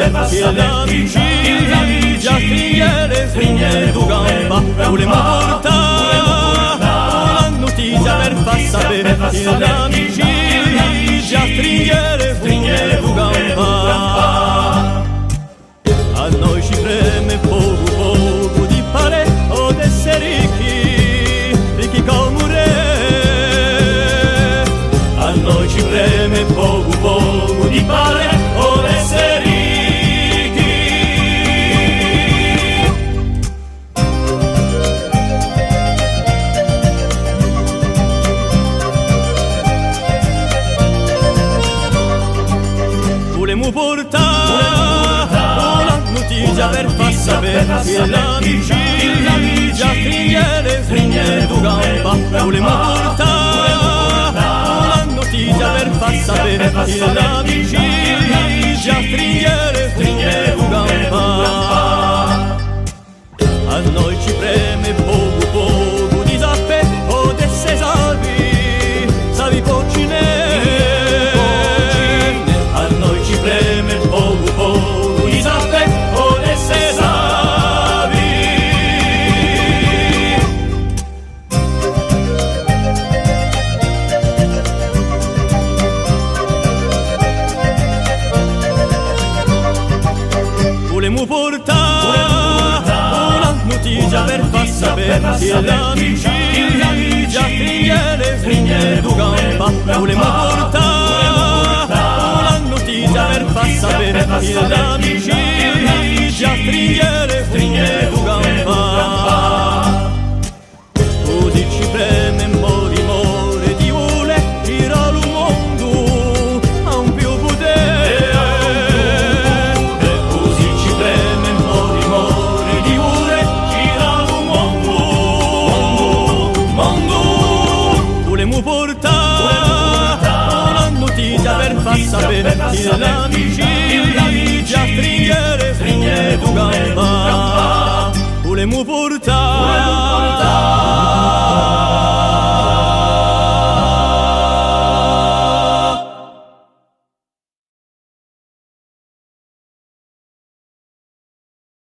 sapere che l'amicizia stringere tu gamba. Volemo portare una notizia per far sapere che l'amicizia stringere tu gamba. A noi ci preme poco di fare o d'essere ricchi come re. A noi ci preme poco di fare o d'essere ricchi. Volemo portare una notizia per far sapere che l'amicizia stringere tu gamba. Volemo portare una notizia per far sapere che l'amicizia stringere tu gamba. A noi ci preme poco di sapere o d'esse savi poccine. A noi ci preme poco di sapere o d'esse savi. Volemo portare una notizia per far sapere che l'amicizia stringere tu gamba. Volemo portare una notizia per far sapere che l'amicizia stringere tu gamba. Così ci preme more di vuole girare il mondo a un più potere. Così ci preme more di vuole girare il mondo. Volemo portare una notizia per far sapere che l'amicizia